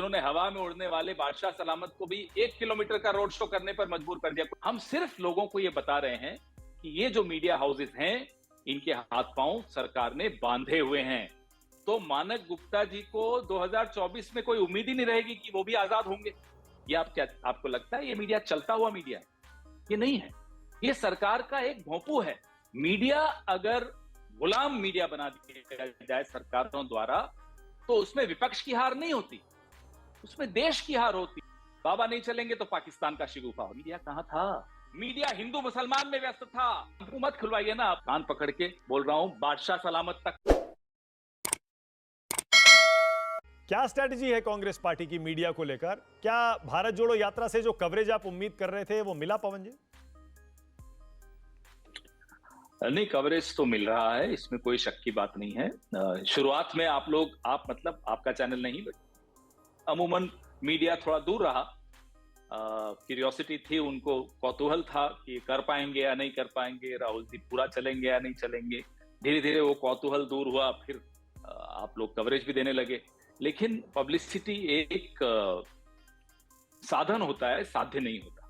जिन्होंने हवा में उड़ने वाले बादशाह सलामत को भी 1 किलोमीटर का रोड शो करने पर मजबूर कर दिया। हम सिर्फ लोगों को ये बता रहे हैं कि ये जो मीडिया हाउसेस हैं, इनके हाथ पांव सरकार ने बांधे हुए हैं। तो मानक गुप्ता जी को 2024 में कोई उम्मीद ही नहीं रहेगी कि वो भी आजाद होंगे। ये आपको लगता है ये मीडिया चलता हुआ मीडिया है? ये नहीं है, ये सरकार का एक भोंपू है। मीडिया अगर गुलाम मीडिया बना दिया जाए सरकारों द्वारा, तो उसमें विपक्ष की हार नहीं होती, उसमें देश की हार होती। बाबा नहीं चलेंगे तो पाकिस्तान का शिगुफा। मीडिया कहां था? मीडिया हिंदू मुसलमान में व्यस्त था। हुकूमत खुलवाइए ना, आप कान पकड़ के बोल रहा हूं, बादशाह सलामत तक। क्या स्ट्रेटजी है कांग्रेस पार्टी की मीडिया को लेकर? क्या भारत जोड़ो यात्रा से जो कवरेज आप उम्मीद कर रहे थे वो मिला, पवन जी? नहीं, कवरेज तो मिल रहा है, इसमें कोई शक की बात नहीं है। शुरुआत में आप मतलब आपका चैनल नहीं, अमूमन मीडिया थोड़ा दूर रहा। क्यूरियोसिटी थी, उनको कौतूहल था कि कर पाएंगे या नहीं कर पाएंगे, राहुल जी पूरा चलेंगे या नहीं चलेंगे। धीरे धीरे वो कौतूहल दूर हुआ, फिर आप लोग कवरेज भी देने लगे। लेकिन पब्लिसिटी एक साधन होता है, साध्य नहीं होता।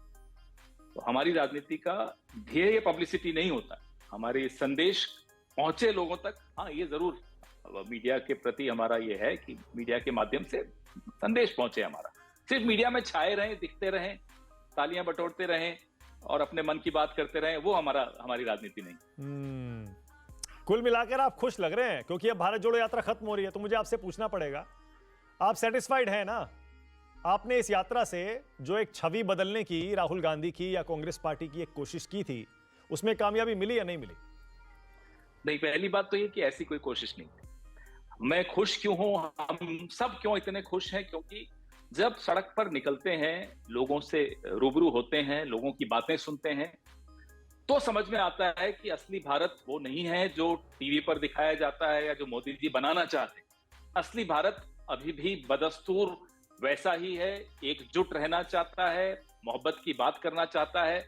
तो हमारी राजनीति का ध्येय पब्लिसिटी नहीं होता, हमारे संदेश पहुंचे लोगों तक। हाँ, ये जरूर मीडिया के प्रति हमारा ये है कि मीडिया के माध्यम से संदेश पहुंचे हमारा। सिर्फ मीडिया में छाए रहें, दिखते रहें, तालियां बटोरते रहें और अपने मन की बात करते रहें, वो हमारी राजनीति नहीं। कुल मिलाकर आप खुश लग रहे हैं, क्योंकि अब भारत जोड़ो यात्रा खत्म हो रही है। तो मुझे आपसे पूछना पड़ेगा, आप सेटिस्फाइड हैं ना? आपने इस यात्रा से जो एक छवि बदलने की राहुल गांधी की या कांग्रेस पार्टी की एक कोशिश की थी, उसमें कामयाबी मिली या नहीं मिली? नहीं, पहली बात तो ये कि ऐसी कोई कोशिश नहीं थी। मैं खुश क्यों हूं, हम सब क्यों इतने खुश हैं? क्योंकि जब सड़क पर निकलते हैं, लोगों से रूबरू होते हैं, लोगों की बातें सुनते हैं, तो समझ में आता है कि असली भारत वो नहीं है जो टीवी पर दिखाया जाता है या जो मोदी जी बनाना चाहते हैं। असली भारत अभी भी बदस्तूर वैसा ही है, एकजुट रहना चाहता है, मोहब्बत की बात करना चाहता है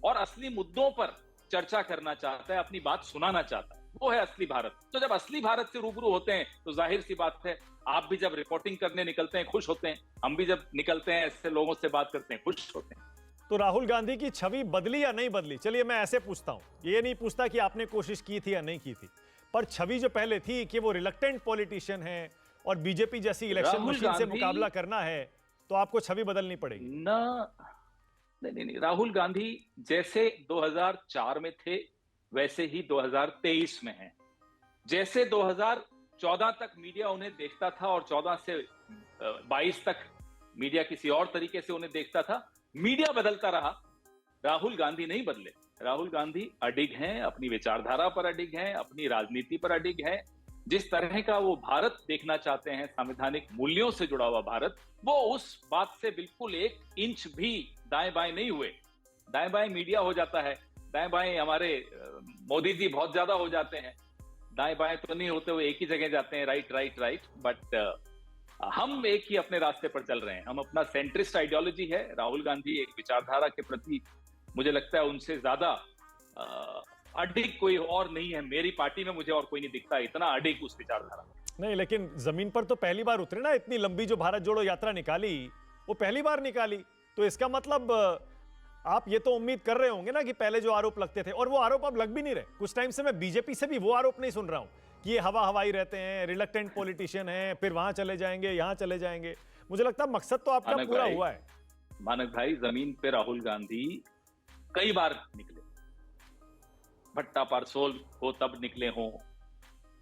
और असली मुद्दों पर चर्चा करना चाहता है, अपनी बात सुनाना चाहता है। वो है असली भारत। तो जब असली भारत से रूबरू होते हैं तो जाहिर सी बात है, आप भी जब रिपोर्टिंग करने निकलते हैं खुश होते हैं, हम भी जब निकलते हैं ऐसे लोगों से बात करते हैं खुश होते हैं। तो राहुल गांधी की छवि बदली या नहीं बदली? चलिए मैं ऐसे पूछता हूं, ये नहीं पूछता कि आपने कोशिश की थी या नहीं की थी, पर छवि जो पहले थी कि वो रिलक्टेंट पॉलिटिशियन है और बीजेपी जैसी इलेक्शन मशीन से मुकाबला करना है, तो आपको छवि बदलनी पड़ेगी ना? नहीं, राहुल गांधी जैसे 2004 में थे वैसे ही 2023 में हैं। जैसे 2014 तक मीडिया उन्हें देखता था और 14 से 22 तक मीडिया किसी और तरीके से उन्हें देखता था, मीडिया बदलता रहा, राहुल गांधी नहीं बदले। राहुल गांधी अडिग हैं, अपनी विचारधारा पर अडिग हैं, अपनी राजनीति पर अडिग हैं। जिस तरह का वो भारत देखना चाहते हैं, संवैधानिक मूल्यों से जुड़ा हुआ भारत, वो उस बात से बिल्कुल 1 इंच भी दाएं बाएं नहीं हुए। दाएं बाएं मीडिया हो जाता है, दाएं बाएं हमारे मोदी जी बहुत ज्यादा हो जाते हैं, दाएं बाएं तो नहीं होते, वो एक ही जगह जाते हैं, राइट राइट राइट। बट हम एक ही अपने रास्ते पर चल रहे हैं। हम अपना सेंट्रिस्ट आइडियोलॉजी है। राहुल गांधी एक विचारधारा के प्रति मुझे लगता है उनसे ज्यादा अडिग कोई और नहीं है। मेरी पार्टी में मुझे और कोई नहीं दिखता इतना अडिग उस विचारधारा। नहीं, लेकिन जमीन पर तो पहली बार उतरे ना। इतनी लंबी जो भारत जोड़ो यात्रा निकाली, वो पहली बार निकाली। तो इसका मतलब आप ये तो उम्मीद कर रहे होंगे ना कि पहले जो आरोप लगते थे, और वो आरोप अब लग भी नहीं रहे। कुछ टाइम से मैं बीजेपी से भी वो आरोप नहीं सुन रहा हूं कि ये हवा हवाई रहते हैं, रिलक्टेंट पॉलिटिशियन हैं, फिर वहां चले जाएंगे, यहां चले जाएंगे। मुझे लगता है मकसद तो आपका पूरा हुआ है। मानक भाई, जमीन पे राहुल गांधी कई बार निकले, भट्टा पारसोल हो तब निकले हों,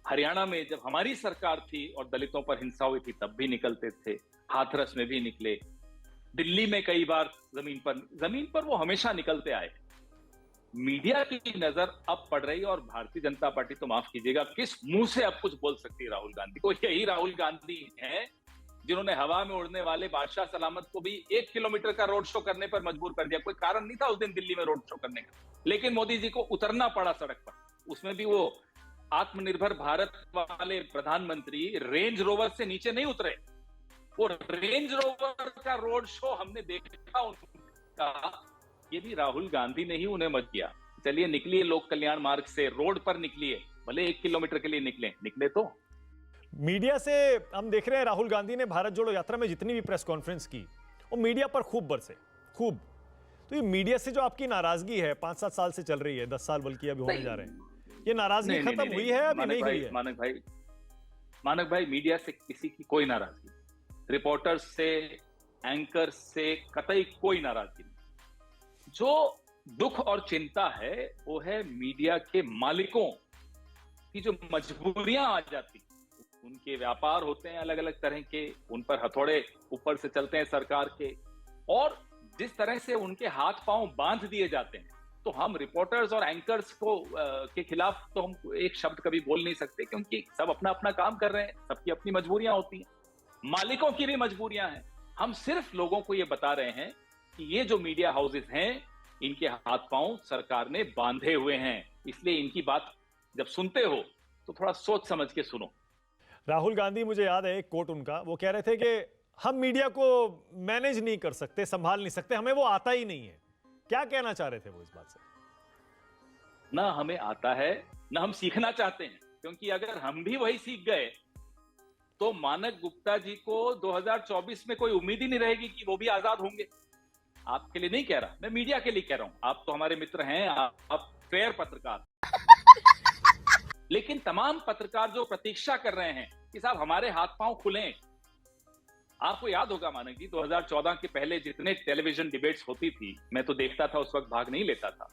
हरियाणा में जब हमारी सरकार थी और दलितों पर हिंसा हुई थी तब भी निकलते थे, हाथरस में भी निकले, दिल्ली में कई बार जमीन पर वो हमेशा निकलते आए। मीडिया की नजर अब पड़ रही है और भारतीय जनता पार्टी, तो माफ कीजिएगा, किस मुंह से अब कुछ बोल सकती है राहुल गांधी को? यही राहुल गांधी हैं जिन्होंने हवा में उड़ने वाले बादशाह सलामत को भी 1 किलोमीटर का रोड शो करने पर मजबूर कर दिया। कोई कारण नहीं था उस दिन दिल्ली में रोड शो करने का, लेकिन मोदी जी को उतरना पड़ा सड़क पर। उसमें भी वो आत्मनिर्भर भारत वाले प्रधानमंत्री रेंज रोवर से नीचे नहीं उतरे। वो रेंज रोवर का रोड शो हमने देखा उनका, ये भी राहुल गांधी ने ही उन्हें मत किया। चलिए निकलिए लोक कल्याण मार्ग से, रोड पर निकलिए, भले 1 किलोमीटर के लिए निकले तो। मीडिया से हम देख रहे हैं राहुल गांधी ने भारत जोड़ो यात्रा में जितनी भी प्रेस कॉन्फ्रेंस की वो मीडिया पर खूब बरसे, खूब। तो ये मीडिया से जो आपकी नाराजगी है 5-7 साल से चल रही है, 10 साल बल्कि अभी होने जा रहे हैं, ये नाराजगी खत्म हुई है अभी नहीं हुई है? मानक भाई, मीडिया से किसी की कोई नाराजगी, रिपोर्टर्स से, एंकर से कतई कोई नाराजगी नहीं। जो दुख और चिंता है वो है मीडिया के मालिकों की जो मजबूरियां आ जाती, उनके व्यापार होते हैं अलग अलग तरह के, उन पर हथौड़े ऊपर से चलते हैं सरकार के, और जिस तरह से उनके हाथ पांव बांध दिए जाते हैं, तो हम रिपोर्टर्स और एंकर्स को के खिलाफ तो हम एक शब्द कभी बोल नहीं सकते, क्योंकि सब अपना अपना काम कर रहे हैं, सबकी अपनी मजबूरियां होती हैं, मालिकों की भी मजबूरियां हैं। हम सिर्फ लोगों को ये बता रहे हैं कि ये जो मीडिया हाउसेस हैं, इनके हाथ पांव सरकार ने बांधे हुए हैं, इसलिए इनकी बात जब सुनते हो तो थोड़ा सोच समझ के सुनो। राहुल गांधी, मुझे याद है एक कोट उनका, वो कह रहे थे कि हम मीडिया को मैनेज नहीं कर सकते, संभाल नहीं सकते, हमें वो आता ही नहीं है। क्या कहना चाह रहे थे वो इस बात से? ना हमें आता है, ना हम सीखना चाहते हैं, क्योंकि अगर हम भी वही सीख गए तो मानक गुप्ता जी को 2024 में कोई उम्मीद ही नहीं रहेगी कि वो भी आजाद होंगे। आपके लिए नहीं कह रहा, मैं मीडिया के लिए कह रहा हूं। आप तो हमारे मित्र हैं, आप फेयर पत्रकार, लेकिन तमाम पत्रकार जो प्रतीक्षा कर रहे हैं कि साहब हमारे हाथ पांव खुलें। आपको याद होगा मानक जी, 2014 के पहले जितने टेलीविजन डिबेट्स होती थी, मैं तो देखता था, उस वक्त भाग नहीं लेता था।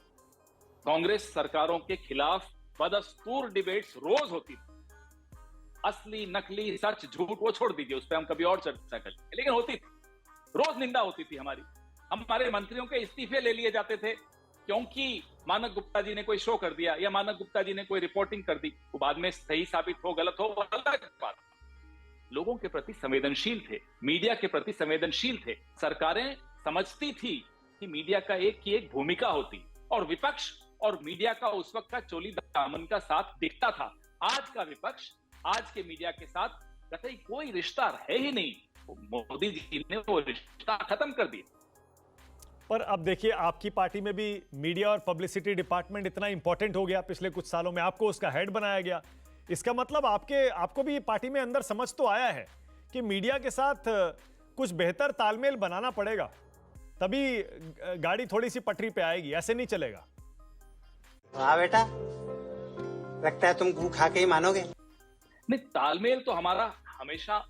कांग्रेस सरकारों के खिलाफ बदस्तूर डिबेट्स रोज होती थी, असली नकली सच झूठ वो छोड़ दीजिए, उस पर हम कभी और चर्चा करेंगे, लेकिन होती थी, रोज निंदा होती थी हमारी। हमारे मंत्रियों के इस्तीफे ले लिए जाते थे क्योंकि मानक गुप्ता जी ने कोई शो कर दिया या मानक गुप्ता जी ने कोई रिपोर्टिंग कर दी। वो बाद में सही साबित हो, गलत हो, वो अलग बात। लोगों के प्रति संवेदनशील थे, मीडिया के प्रति संवेदनशील थे। सरकारें समझती थी कि मीडिया का एक की एक भूमिका होती, और विपक्ष और मीडिया का उस वक्त का चोली दामन का साथ दिखता था। आज का विपक्ष आज के मीडिया के साथ कतई कोई रिश्ता है ही नहीं। मोदी जी ने वो रिश्ता खत्म कर दिया। पर अब देखिए, आपकी पार्टी में भी मीडिया और पब्लिसिटी डिपार्टमेंट इतना इंपॉर्टेंट हो गया पिछले कुछ सालों में, आपको उसका हेड बनाया गया। इसका मतलब आपको भी पार्टी में अंदर समझ तो आया है कि मीडिया के साथ कुछ बेहतर तालमेल बनाना पड़ेगा, तभी गाड़ी थोड़ी सी पटरी पे आएगी, ऐसे नहीं चलेगा। हाँ बेटा, लगता है तुम गू खा के ही मानोगे। नहीं, तालमेल तो हमारा हमेशा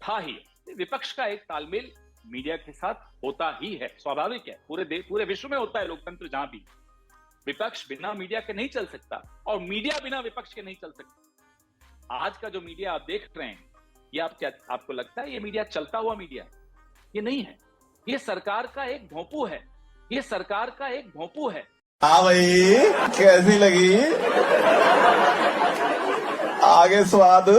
था ही। विपक्ष का एक तालमेल मीडिया के साथ होता ही है, स्वाभाविक है, पूरे विश्व में होता है लोकतंत्र जहां भी। विपक्ष बिना मीडिया के नहीं चल सकता और मीडिया बिना विपक्ष के नहीं चल सकता। आज का जो मीडिया आप देख रहे हैं, ये आपको लगता है ये मीडिया चलता हुआ मीडिया? ये नहीं है, ये सरकार का एक भोंपू है, ये सरकार का एक भोंपू है। हाँ भाई, कैसी लगी आगे स्वाद?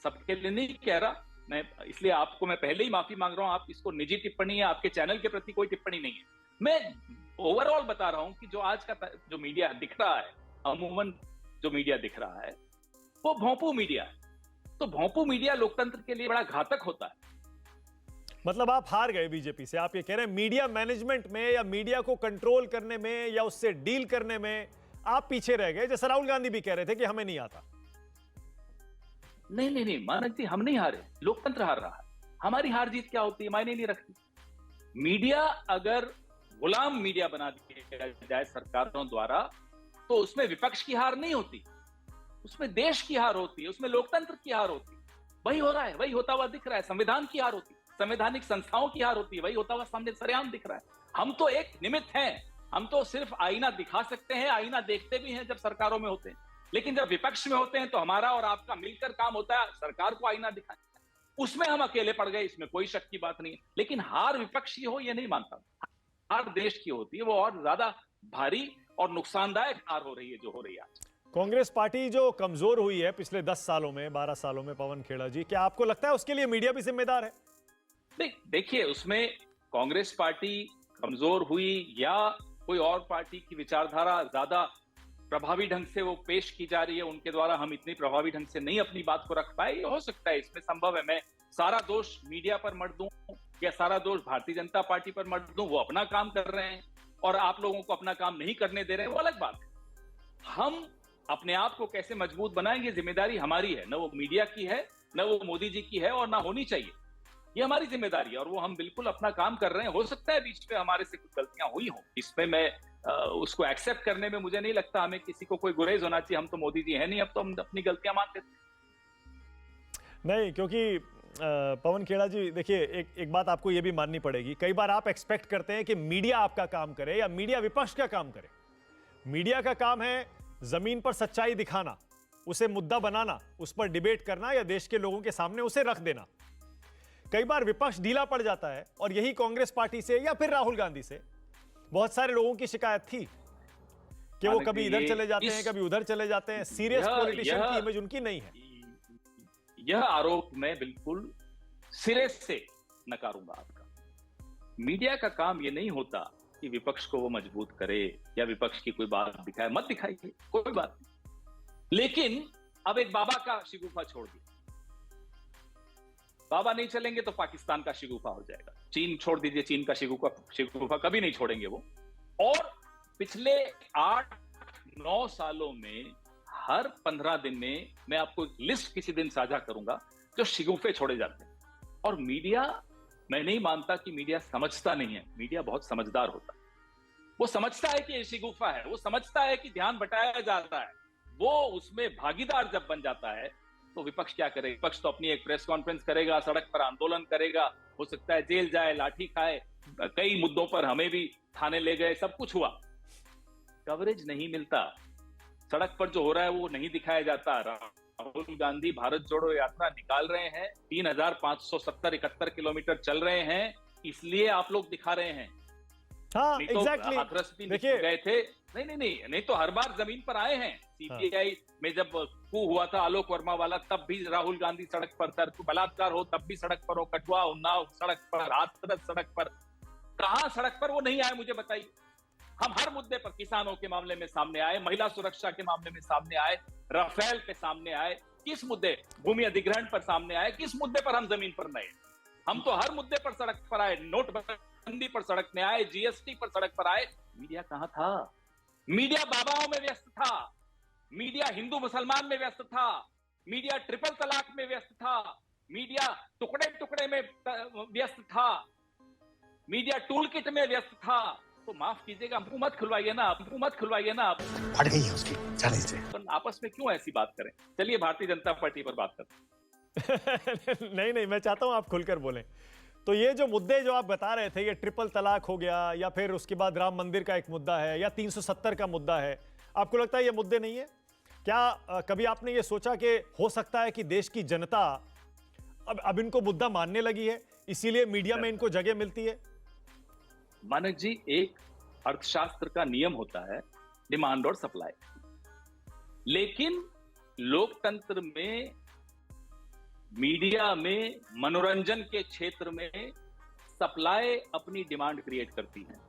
सबके लिए नहीं कह रहा मैं, इसलिए आपको मैं पहले ही माफी मांग रहा हूं। आप इसको निजी टिप्पणी है, आपके चैनल के प्रति कोई टिप्पणी नहीं है। मैं ओवरऑल बता रहा हूं कि जो आज का जो मीडिया दिख रहा है, अमूमन जो मीडिया दिख रहा है, वो भोंपू मीडिया है। तो भोंपू मीडिया लोकतंत्र के लिए बड़ा घातक होता है। मतलब आप हार गए बीजेपी से, आप ये कह रहे हैं मीडिया मैनेजमेंट में या मीडिया को कंट्रोल करने में या उससे डील करने में आप पीछे रह गए, जैसे राहुल गांधी भी कह रहे थे कि हमें नहीं आता। नहीं मानक जी, हम नहीं हारे, लोकतंत्र हार रहा है। हमारी हार जीत क्या होती है मायने नहीं रखती। मीडिया अगर गुलाम मीडिया बना दिया जाए सरकारों द्वारा, तो उसमें विपक्ष की हार नहीं होती, उसमें देश की हार होती है, उसमें लोकतंत्र की हार होती है। वही हो रहा है, वही होता हुआ दिख रहा है। संविधान की हार होती है, संवैधानिक संस्थाओं की हार होती है, वही होता हुआ सामने सरेआम दिख रहा है। हम तो एक निमित्त हैं, हम तो सिर्फ आईना दिखा सकते हैं, आईना देखते भी हैं जब सरकारों में होते हैं, लेकिन जब विपक्ष में होते हैं तो हमारा और आपका मिलकर काम होता है सरकार को आईना दिखाना। उसमें हम अकेले पड़ गए, इसमें कोई शक की बात नहीं है। लेकिन हार विपक्ष की हो ये नहीं मानता, हार देश की होती है, वो और ज्यादा भारी और नुकसानदायक हार हो रही है जो हो रही है आज। कांग्रेस पार्टी जो कमजोर हुई है पिछले 10 सालों में, 12 सालों में, पवन खेड़ा जी, क्या आपको लगता है उसके लिए मीडिया भी जिम्मेदार है? देखिए, उसमें कांग्रेस पार्टी कमजोर हुई या कोई और पार्टी की विचारधारा ज्यादा प्रभावी ढंग से वो पेश की जा रही है, उनके द्वारा हम इतनी प्रभावी ढंग से नहीं अपनी बात को रख पाए, ये हो सकता है, इसमें संभव है। मैं सारा दोष मीडिया पर मत दूं या सारा दोष भारतीय जनता पार्टी पर मत दूं, वो अपना काम कर रहे हैं और आप लोगों को अपना काम नहीं करने दे रहे हैं, वो अलग बात है। हम अपने आप को कैसे मजबूत बनाएंगे, जिम्मेदारी हमारी है, न वो मीडिया की है, न वो मोदी जी की है, और ना होनी चाहिए। ये हमारी जिम्मेदारी है और वो हम बिल्कुल अपना काम कर रहे हैं। हो सकता है बीच में हमारे से कुछ गलतियां हुई हों, इसमें मैं उसको एक्सेप्ट करने में मुझे नहीं लगता हमें किसी को कोई गुरेज होना चाहिए। हम तो मोदी जी है नहीं, अब तो हम अपनी गलतियां मान लेते हैं। नहीं, क्योंकि पवन खेड़ा जी देखिए, एक बात आपको ये भी माननी पड़ेगी, कई बार आप एक्सपेक्ट करते हैं कि मीडिया आपका काम करे या मीडिया विपक्ष का काम करे। मीडिया का काम है जमीन पर सच्चाई दिखाना, उसे मुद्दा बनाना, उस पर डिबेट करना या देश के लोगों के सामने उसे रख देना। कई बार विपक्ष ढीला पड़ जाता है और यही कांग्रेस पार्टी से या फिर राहुल गांधी से बहुत सारे लोगों की शिकायत थी कि वो कभी इधर चले जाते हैं, कभी उधर चले जाते हैं। सीरियस पॉलिटिशियन की इमेज उनकी नहीं है। यह आरोप मैं बिल्कुल सिरे से नकारूंगा आपका। मीडिया का काम यह नहीं होता कि विपक्ष को वो मजबूत करे या विपक्ष की कोई बात दिखाए, मत दिखाइए, कोई बात नहीं। लेकिन अब एक बाबा का शिगुफा छोड़ दिया, बाबा नहीं चलेंगे तो पाकिस्तान का शिगुफा हो जाएगा। चीन छोड़ दीजिए, चीन का शिगुफा कभी नहीं छोड़ेंगे वो। और पिछले 8-9 सालों में हर 15 दिन में मैं आपको एक लिस्ट किसी दिन साझा करूंगा जो शिगुफे छोड़े जाते हैं। और मीडिया, मैं नहीं मानता कि मीडिया समझता नहीं है, मीडिया बहुत समझदार होता है। वो समझता है कि ये शिगुफा है, वो समझता है कि ध्यान बटाया जाता है। वो उसमें भागीदार जब बन जाता है तो विपक्ष क्या करेगा? विपक्ष तो अपनी एक प्रेस कॉन्फ्रेंस करेगा, सड़क पर आंदोलन करेगा, हो सकता है जेल जाए, लाठी खाए। कई मुद्दों पर हमें भी थाने ले गए, सब कुछ हुआ। कवरेज नहीं मिलता, सड़क पर जो हो रहा है वो नहीं दिखाया जाता। राहुल गांधी भारत जोड़ो यात्रा निकाल रहे हैं, 3570-71 किलोमीटर चल रहे हैं, इसलिए आप लोग दिखा रहे हैं। हाँ, नहीं तो एग्जैक्टली। हाथरस भी देखिए, गए थे, नहीं तो हर बार जमीन पर आए हैं। सीपीआई में जब कू हुआ था आलोक वर्मा वाला, तब भी राहुल गांधी सड़क पर थे। बलात्कार हो तब भी सड़क पर हो, कठुआ उन्नाव सड़क पर, हाथरस सड़क पर, कहां सड़क पर वो नहीं आए मुझे बताइए। हम हर मुद्दे पर, किसानों के मामले में सामने आए, महिला सुरक्षा के मामले में सामने आए, राफेल पे सामने आए, किस मुद्दे, भूमि अधिग्रहण पर सामने आए, किस मुद्दे पर हम जमीन पर नए? हम तो हर मुद्दे पर सड़क पर आए, नोटबंदी पर सड़क में आए, जीएसटी पर सड़क पर आए। मीडिया कहां था? मीडिया बाबाओं में व्यस्त था, मीडिया हिंदू मुसलमान में व्यस्त था, मीडिया ट्रिपल तलाक में व्यस्त था, मीडिया टुकड़े टुकड़े में व्यस्त था, मीडिया टूल किट में व्यस्त था। तो माफ कीजिएगा, हमको मत खुलवाइए ना, हमको मत खुलवाइए ना। फट गई है उसकी, जाने से। तो आपस में क्यों ऐसी बात करें? चलिए भारतीय जनता पार्टी पर बात करते हैं। नहीं, मैं चाहता हूं आप खुलकर बोलें। तो ये जो मुद्दे जो आप बता रहे थे, ये ट्रिपल तलाक हो गया, या फिर उसके बाद राम मंदिर का एक मुद्दा है, या 370 का मुद्दा है, आपको लगता है ये मुद्दे नहीं है? क्या कभी आपने ये सोचा कि हो सकता है कि देश की जनता अब इनको मुद्दा मानने लगी है, इसीलिए मीडिया में इनको जगह मिलती है? मानक जी, एक अर्थशास्त्र का नियम होता है डिमांड और सप्लाई, लेकिन लोकतंत्र में, मीडिया में, मनोरंजन के क्षेत्र में सप्लाई अपनी डिमांड क्रिएट करती है।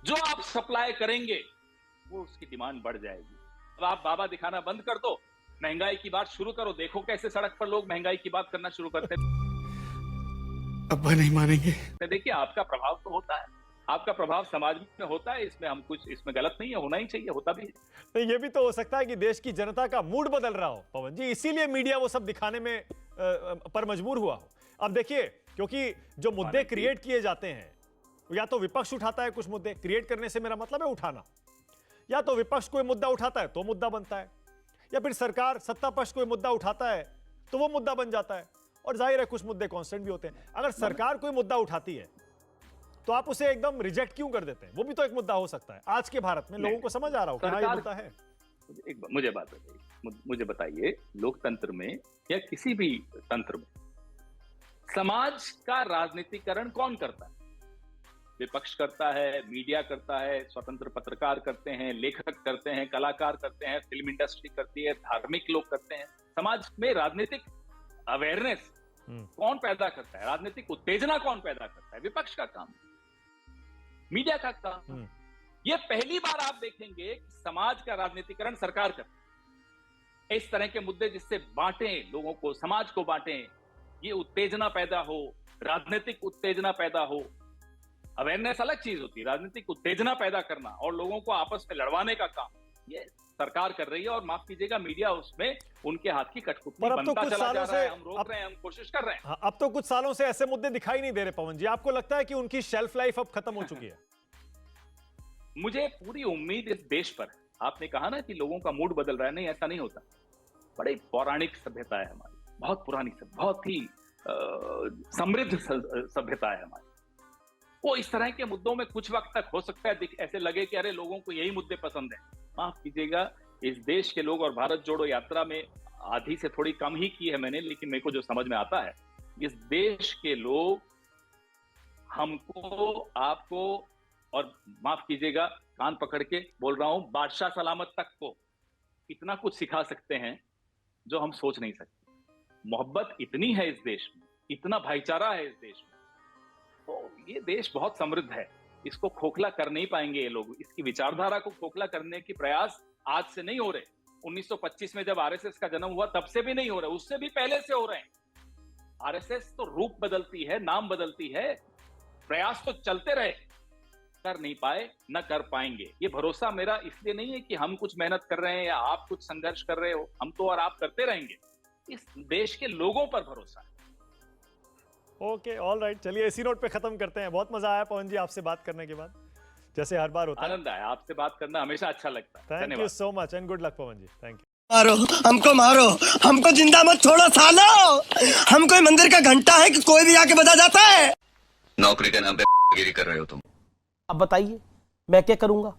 जो आप सप्लाई करेंगे वो उसकी डिमांड बढ़ जाएगी। अब आप बाबा दिखाना बंद कर दो, महंगाई की बात शुरू करो, देखो कैसे सड़क पर लोग महंगाई की बात करना शुरू करते हैं। अब्बा नहीं मानेंगे। देखिए, आपका प्रभाव तो होता है, आपका प्रभाव समाज में होता है, इसमें हम कुछ, इसमें गलत नहीं है, होना ही चाहिए, होता भी है। तो ये भी तो हो सकता है कि देश की जनता का मूड बदल रहा हो पवन जी, इसीलिए मीडिया वो सब दिखाने में पर मजबूर हुआ हो। अब देखिए, क्योंकि जो मुद्दे क्रिएट किए जाते हैं, या तो विपक्ष उठाता है कुछ मुद्दे, क्रिएट करने से मेरा मतलब है उठाना, या तो विपक्ष कोई मुद्दा उठाता है तो मुद्दा बनता है, या फिर सरकार सत्ता पक्ष कोई मुद्दा उठाता है तो वो मुद्दा बन जाता है। और जाहिर है कुछ मुद्दे कांस्टेंट भी होते हैं। अगर सरकार कोई मुद्दा उठाती है तो आप उसे एकदम रिजेक्ट क्यों कर देते हैं? वो भी तो एक मुद्दा हो सकता है। आज के भारत में लोगों को समझ आ रहा हो क्या ये मुद्दा है? मुझे बात बताइए, मुझे बताइए, लोकतंत्र में या किसी भी तंत्र में समाज का राजनीतिकरण कौन करता है? विपक्ष करता है, मीडिया करता है, स्वतंत्र पत्रकार करते हैं, लेखक करते हैं, कलाकार करते हैं, फिल्म इंडस्ट्री करती है, धार्मिक लोग करते हैं। समाज में राजनीतिक अवेयरनेस कौन पैदा करता है? राजनीतिक उत्तेजना कौन पैदा करता है? विपक्ष का काम, मीडिया का काम। ये पहली बार आप देखेंगे कि समाज का राजनीतिकरण सरकार करती है। इस तरह के मुद्दे जिससे बांटें लोगों को, समाज को बांटें, ये उत्तेजना पैदा हो, राजनीतिक उत्तेजना पैदा हो। अवेयरनेस अलग चीज होती है, राजनीतिक उत्तेजना पैदा करना और लोगों को आपस में लड़वाने का काम, ये सरकार कर रही है, और माफ कीजिएगा मीडिया उसमें उनके हाथ की कठपुतली पर अब तो बनता कुछ चला जा सालों रहा है। से हम रोक रहे हैं, हम कोशिश कर रहे हैं। हाँ, अब तो कुछ सालों से ऐसे मुद्दे दिखाई नहीं दे रहे पवन जी। आपको लगता है कि उनकी शेल्फ लाइफ अब खत्म हो चुकी है? मुझे पूरी उम्मीद इस देश पर, आपने कहा ना कि लोगों का मूड बदल रहा है, नहीं ऐसा नहीं होता। बड़ी पौराणिक सभ्यता है हमारी, बहुत पुरानी बहुत ही समृद्ध सभ्यता है हमारी। वो इस तरह के मुद्दों में कुछ वक्त तक हो सकता है ऐसे लगे कि अरे लोगों को यही मुद्दे पसंद है। माफ कीजिएगा, इस देश के लोग, और भारत जोड़ो यात्रा में आधी से थोड़ी कम ही की है मैंने, लेकिन मेरे को जो समझ में आता है, इस देश के लोग हमको, आपको, और माफ कीजिएगा कान पकड़ के बोल रहा हूं, बादशाह सलामत तक को इतना कुछ सिखा सकते हैं जो हम सोच नहीं सकते। मोहब्बत इतनी है इस देश में, इतना भाईचारा है इस देश में, तो ये देश बहुत समृद्ध है। इसको खोखला कर नहीं पाएंगे ये लोग। इसकी विचारधारा को खोखला करने की प्रयास आज से नहीं हो रहे। 1925 में जब आरएसएस का जन्म हुआ तब से भी नहीं हो रहे, उससे भी पहले से हो रहे हैं। आरएसएस तो रूप बदलती है, नाम बदलती है, प्रयास तो चलते रहे, कर नहीं पाए, न कर पाएंगे। ये भरोसा मेरा इसलिए नहीं है कि हम कुछ मेहनत कर रहे हैं या आप कुछ संघर्ष कर रहे हो, हम तो और आप करते रहेंगे। इस देश के लोगों पर भरोसा है। ओके, ऑल राइट, चलिए इसी नोट पे खत्म करते हैं। बहुत मजा आया पवन जी आपसे बात करने के बाद, जैसे हर बार होता है। आनंद आया, आपसे बात करना हमेशा अच्छा लगता है। Thank you so much and good luck Pawan ji. Thank you. मारो मारो, हमको जिंदा मत छोड़ो सालो। हम कोई मंदिर का घंटा है कि कोई भी आके बजा जाता है? नौकरी के नाम पे गिरी कर रहे हो तुम। अब बताइए मैं क्या करूंगा?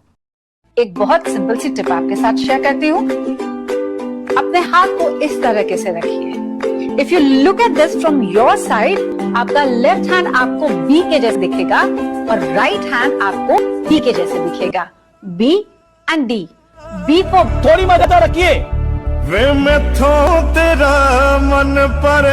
एक बहुत सिंपल सी टिप आपके साथ शेयर करती हूँ। अपने हाथ को इस तरीके से रखिए। If you look at this from your side, आपका लेफ्ट हैंड आपको बी के जैसे दिखेगा और राइट हैंड आपको डी के जैसे दिखेगा। B and D. B for थोड़ी मदद रखिए। वे मैं तेरा मन पर